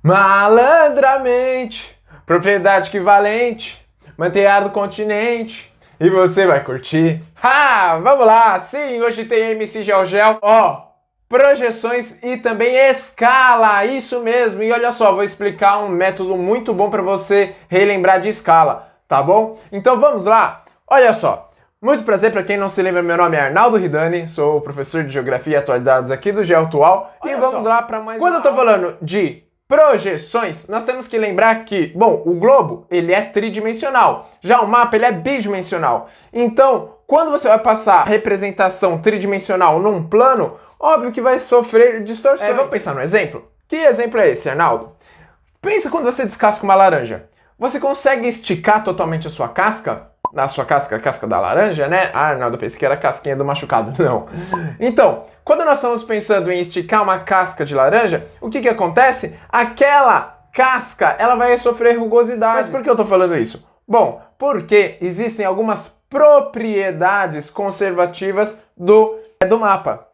Malandramente, propriedade equivalente, mantém ar do continente, e você vai curtir. Vamos lá, sim, hoje tem MC GeoGel, projeções e também escala, isso mesmo. E olha só, vou explicar um método muito bom para você relembrar de escala, tá bom? Então vamos lá, olha só. Muito prazer, para quem não se lembra, meu nome é Arnaldo Ridani, sou professor de Geografia e Atualidades aqui do GeoAtual. E vamos lá para mais Quando eu tô falando de projeções, nós temos que lembrar que, bom, o globo, ele é tridimensional, já o mapa, ele é bidimensional. Então, quando você vai passar a representação tridimensional num plano, óbvio que vai sofrer distorções. Vamos pensar no exemplo? Que exemplo é esse, Arnaldo? Pensa quando você descasca uma laranja. Você consegue esticar totalmente a sua casca? Na sua casca, a casca da laranja, né? Arnaldo, eu pensei que era a casquinha do machucado. Não. Então, quando nós estamos pensando em esticar uma casca de laranja, o que acontece? Aquela casca, ela vai sofrer rugosidade. Mas por que eu tô falando isso? Bom, porque existem algumas propriedades conservativas do mapa.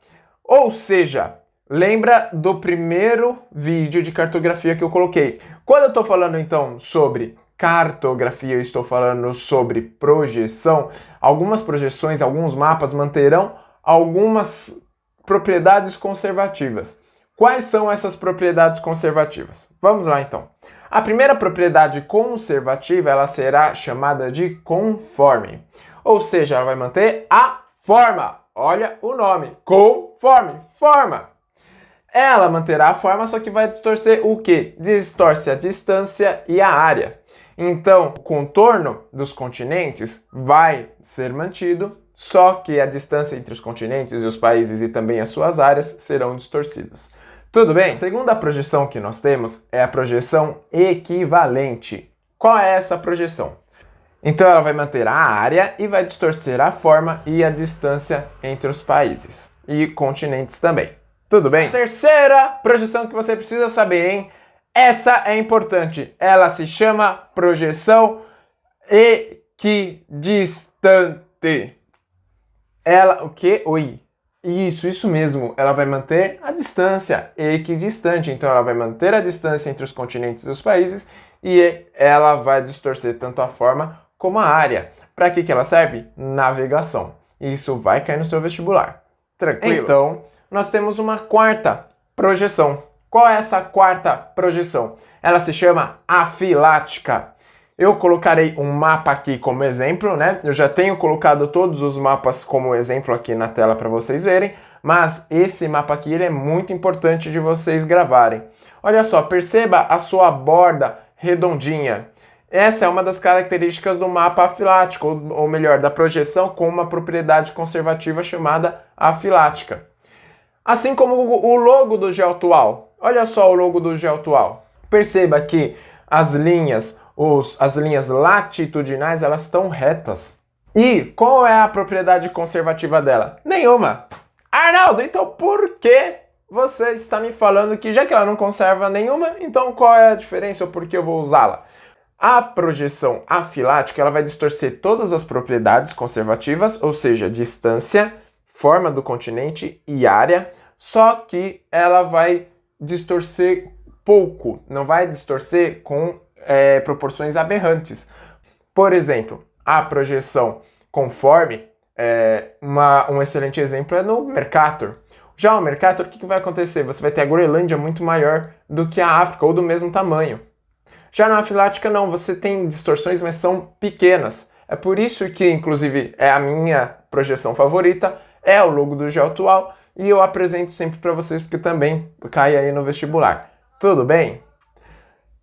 Ou seja, lembra do primeiro vídeo de cartografia que eu coloquei. Quando eu tô falando então sobre cartografia, eu estou falando sobre projeção. Algumas projeções, alguns mapas manterão algumas propriedades conservativas. Quais são essas propriedades conservativas? Vamos lá então. A primeira propriedade conservativa, ela será chamada de conforme. Ou seja, ela vai manter a forma. Olha o nome, conforme, forma. Ela manterá a forma, só que vai distorcer o quê? Distorce a distância e a área. Então, o contorno dos continentes vai ser mantido, só que a distância entre os continentes e os países e também as suas áreas serão distorcidas. Tudo bem? A segunda projeção que nós temos é a projeção equivalente. Qual é essa projeção? Então, ela vai manter a área e vai distorcer a forma e a distância entre os países e continentes também. Tudo bem? A terceira projeção que você precisa saber, hein? Essa é importante. Ela se chama projeção equidistante. Ela, o quê? Oi. Isso mesmo. Ela vai manter a distância equidistante. Então, ela vai manter a distância entre os continentes e os países e ela vai distorcer tanto a forma como a área. Para que ela serve? Navegação. Isso vai cair no seu vestibular. Tranquilo? Então, nós temos uma quarta projeção. Qual é essa quarta projeção? Ela se chama afilática. Eu colocarei um mapa aqui como exemplo, né? Eu já tenho colocado todos os mapas como exemplo aqui na tela para vocês verem, mas esse mapa aqui ele é muito importante de vocês gravarem. Olha só, perceba a sua borda redondinha. Essa é uma das características do mapa afilático, ou melhor, da projeção com uma propriedade conservativa chamada afilática. Assim como o logo do GeoAtual. Olha só o logo do GeoAtual. Perceba que as linhas latitudinais, elas estão retas. E qual é a propriedade conservativa dela? Nenhuma. Arnaldo, então por que você está me falando que já que ela não conserva nenhuma, então qual é a diferença ou por que eu vou usá-la? A projeção afilática, ela vai distorcer todas as propriedades conservativas, ou seja, distância, forma do continente e área, só que ela vai distorcer pouco, não vai distorcer com proporções aberrantes. Por exemplo, a projeção conforme, um excelente exemplo é no Mercator. Já o Mercator, o que vai acontecer? Você vai ter a Groenlândia muito maior do que a África, ou do mesmo tamanho. Já na afilática não, você tem distorções, mas são pequenas. É por isso que, inclusive, é a minha projeção favorita, é o logo do GeoAtual, e eu apresento sempre para vocês, porque também cai aí no vestibular. Tudo bem?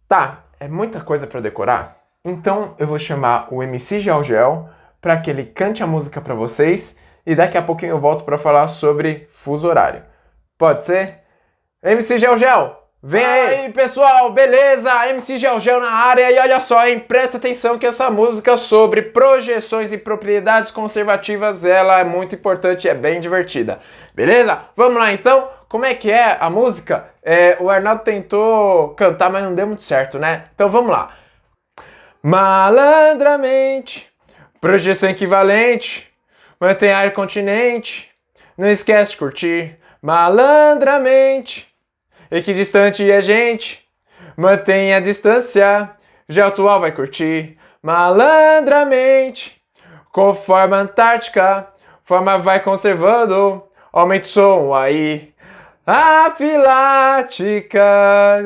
Tá, é muita coisa para decorar? Então eu vou chamar o MC GeoGel para que ele cante a música para vocês, e daqui a pouquinho eu volto para falar sobre fuso horário. Pode ser? MC GeoGel! Vem aí, pessoal, beleza? MC GeoGel na área e olha só, hein? Presta atenção que essa música sobre projeções e propriedades conservativas, ela é muito importante e é bem divertida. Beleza? Vamos lá então? Como é que é a música? O Arnaldo tentou cantar, mas não deu muito certo, né? Então vamos lá. Malandramente, projeção equivalente, mantém ar continente, não esquece de curtir. Malandramente, equidistante é gente, Mantenha a distância, já atual vai curtir malandramente. Conforme a Antártica, forma vai conservando, aumenta o som aí. Afilática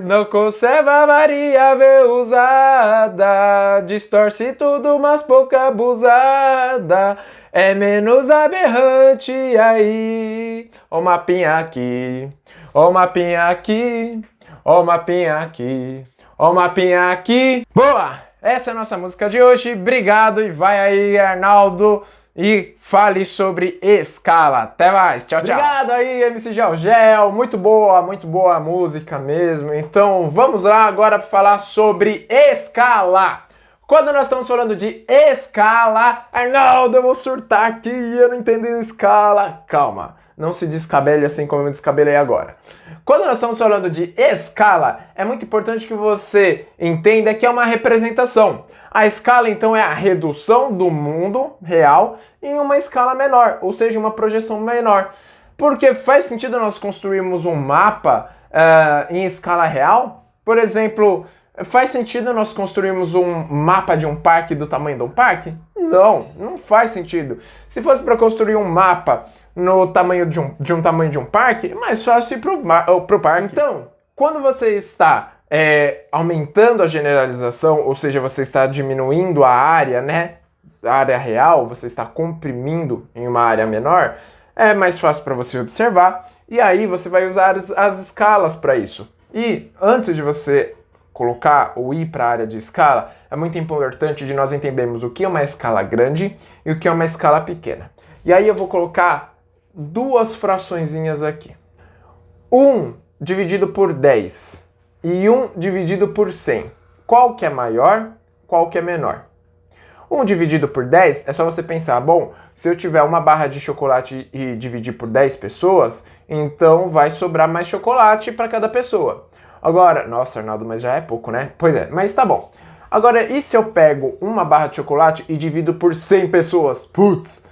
não conserva a variável usada, distorce tudo, mas pouca abusada, é menos aberrante aí. Ó o mapinha aqui, ó o mapinha aqui, ó o mapinha aqui, ó o mapinha aqui. Boa! Essa é a nossa música de hoje. Obrigado e vai aí, Arnaldo, e fale sobre escala. Até mais. Tchau, tchau. Obrigado aí, MC Georgel. Muito boa a música mesmo. Então, vamos lá agora para falar sobre escala. Quando nós estamos falando de escala, Arnaldo, eu vou surtar aqui, eu não entendi escala. Calma, não se descabele assim como eu me descabelei agora. Quando nós estamos falando de escala, é muito importante que você entenda que é uma representação. A escala, então, é a redução do mundo real em uma escala menor, ou seja, uma projeção menor. Porque faz sentido nós construirmos um mapa em escala real? Por exemplo, faz sentido nós construirmos um mapa de um parque do tamanho de um parque? Não, não faz sentido. Se fosse para construir um mapa no tamanho de um tamanho de um parque, é mais fácil ir pro parque. Então, quando você está aumentando a generalização, ou seja, você está diminuindo a área, né? A área real, você está comprimindo em uma área menor, é mais fácil para você observar, e aí você vai usar as escalas para isso. E antes de você colocar ou ir para a área de escala, é muito importante de nós entendermos o que é uma escala grande e o que é uma escala pequena. E aí eu vou colocar duas fraçõezinhas aqui. 1 dividido por 10 e 1 dividido por 100. Qual que é maior, qual que é menor? 1 dividido por 10 é só você pensar, bom, se eu tiver uma barra de chocolate e dividir por 10 pessoas, então vai sobrar mais chocolate para cada pessoa. Agora, nossa, Arnaldo, mas já é pouco, né? Pois é, mas tá bom. Agora, e se eu pego uma barra de chocolate e divido por 100 pessoas? Putz,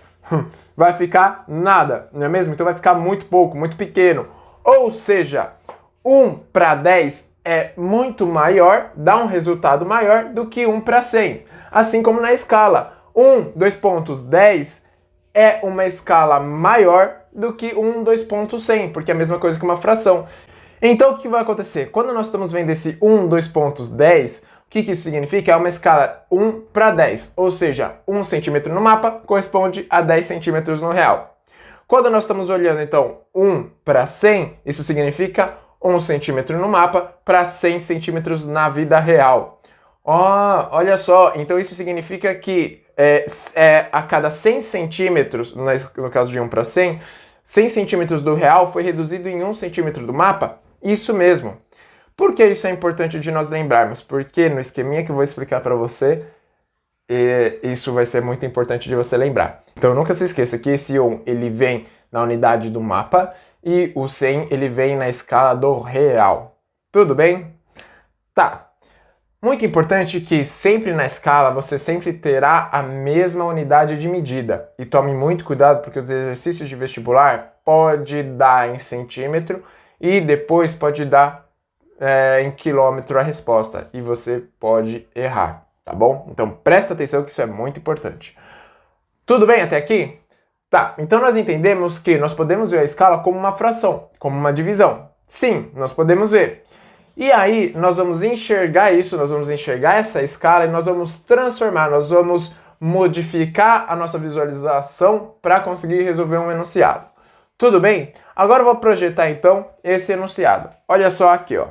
vai ficar nada, não é mesmo? Então vai ficar muito pouco, muito pequeno. Ou seja, 1 para 10 é muito maior, dá um resultado maior do que 1 para 100. Assim como na escala, 10 é uma escala maior do que 100, porque é a mesma coisa que uma fração. Então o que vai acontecer? Quando nós estamos vendo esse 10, o que isso significa? É uma escala 1 para 10, ou seja, 1 centímetro no mapa corresponde a 10 centímetros no real. Quando nós estamos olhando, então, 1 para 100, isso significa 1 centímetro no mapa para 100 centímetros na vida real. Olha só, então isso significa que a cada 100 centímetros, no caso de 1 para 100, 100 centímetros do real foi reduzido em 1 centímetro do mapa? Isso mesmo. Por que isso é importante de nós lembrarmos? Porque no esqueminha que eu vou explicar para você, isso vai ser muito importante de você lembrar. Então nunca se esqueça que esse 1 ele vem na unidade do mapa e o 100 ele vem na escala do real. Tudo bem? Tá. Muito importante que sempre na escala você sempre terá a mesma unidade de medida. E tome muito cuidado porque os exercícios de vestibular pode dar em centímetro e depois pode dar em quilômetro a resposta. E você pode errar, tá bom? Então presta atenção que isso é muito importante. Tudo bem até aqui? Tá, então nós entendemos que nós podemos ver a escala como uma fração, como uma divisão. Sim, nós podemos ver. E aí, nós vamos enxergar isso, nós vamos enxergar essa escala e nós vamos transformar, nós vamos modificar a nossa visualização para conseguir resolver um enunciado. Tudo bem? Agora eu vou projetar então esse enunciado. Olha só aqui, ó.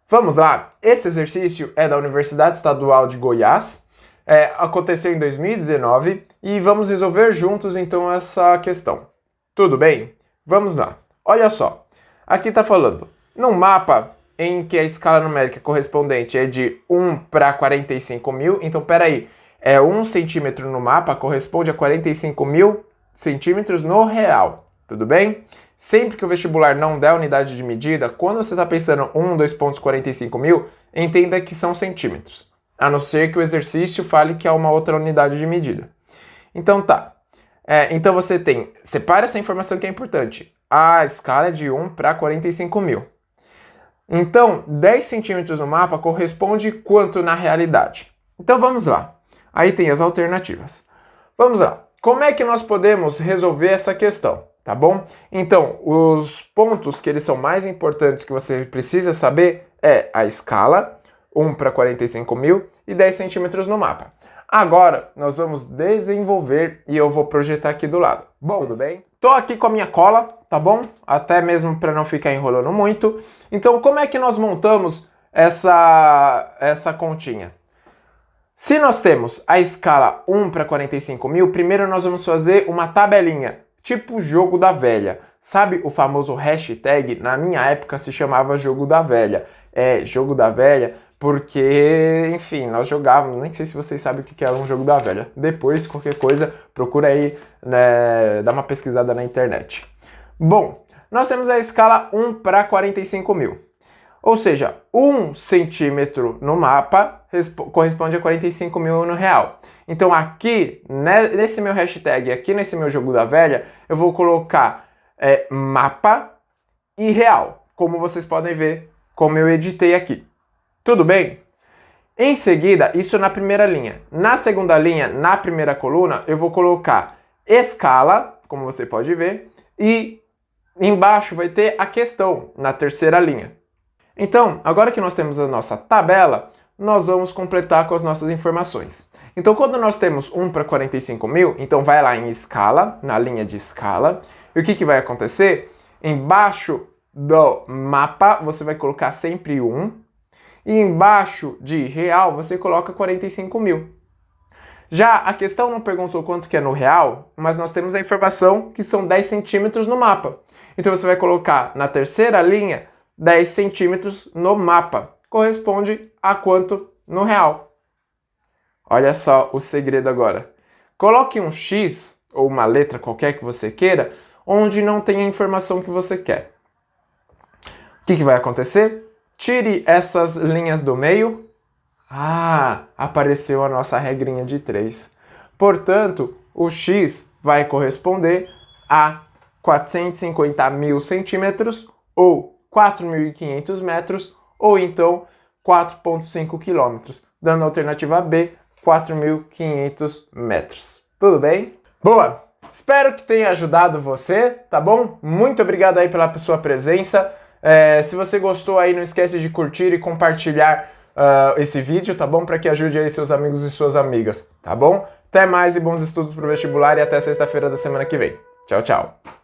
Vamos lá? Esse exercício é da Universidade Estadual de Goiás, aconteceu em 2019 e vamos resolver juntos então essa questão. Tudo bem? Vamos lá. Olha só, aqui está falando, num mapa em que a escala numérica correspondente é de 1 para 45 mil. Então, peraí, 1 centímetro no mapa corresponde a 45 mil centímetros no real. Tudo bem? Sempre que o vestibular não der unidade de medida, quando você está pensando 45 mil, entenda que são centímetros. A não ser que o exercício fale que é uma outra unidade de medida. Então tá. Então você separa essa informação que é importante. A escala é de 1 para 45 mil. Então, 10 centímetros no mapa corresponde quanto na realidade? Então vamos lá. Aí tem as alternativas. Vamos lá. Como é que nós podemos resolver essa questão? Tá bom? Então, os pontos que eles são mais importantes que você precisa saber é a escala, 1 para 45 mil e 10 centímetros no mapa. Agora, nós vamos desenvolver e eu vou projetar aqui do lado. Bom, tudo bem? Tô aqui com a minha cola, tá bom? Até mesmo para não ficar enrolando muito. Então, como é que nós montamos essa continha? Se nós temos a escala 1 para 45 mil, primeiro nós vamos fazer uma tabelinha, tipo jogo da velha. Sabe o famoso hashtag? Na minha época se chamava jogo da velha. É, jogo da velha, porque, enfim, nós jogávamos, nem sei se vocês sabem o que é um jogo da velha. Depois, qualquer coisa, procura aí, né, dá uma pesquisada na internet. Bom, nós temos a escala 1 para 45 mil. Ou seja, 1 centímetro no mapa corresponde a 45 mil no real. Então aqui, nesse meu hashtag, aqui nesse meu jogo da velha, eu vou colocar mapa e real. Como vocês podem ver, como eu editei aqui. Tudo bem? Em seguida, isso na primeira linha. Na segunda linha, na primeira coluna, eu vou colocar escala, como você pode ver, e embaixo vai ter a questão, na terceira linha. Então, agora que nós temos a nossa tabela, nós vamos completar com as nossas informações. Então, quando nós temos 1 para 45 mil, então vai lá em escala, na linha de escala, e o que vai acontecer? Embaixo do mapa, você vai colocar sempre 1, e embaixo de real, você coloca 45 mil. Já a questão não perguntou quanto que é no real, mas nós temos a informação que são 10 centímetros no mapa. Então, você vai colocar na terceira linha 10 centímetros no mapa. Corresponde a quanto no real? Olha só o segredo agora. Coloque um X, ou uma letra qualquer que você queira, onde não tem a informação que você quer. O que vai acontecer? Tire essas linhas do meio. Ah, apareceu a nossa regrinha de 3. Portanto, o X vai corresponder a 450 mil centímetros ou 4.500 metros ou então 4,5 quilômetros, dando a alternativa B, 4.500 metros. Tudo bem? Boa! Espero que tenha ajudado você, tá bom? Muito obrigado aí pela sua presença. Se você gostou aí, não esquece de curtir e compartilhar esse vídeo, tá bom? Para que ajude aí seus amigos e suas amigas, tá bom? Até mais e bons estudos pro vestibular e até sexta-feira da semana que vem. Tchau, tchau!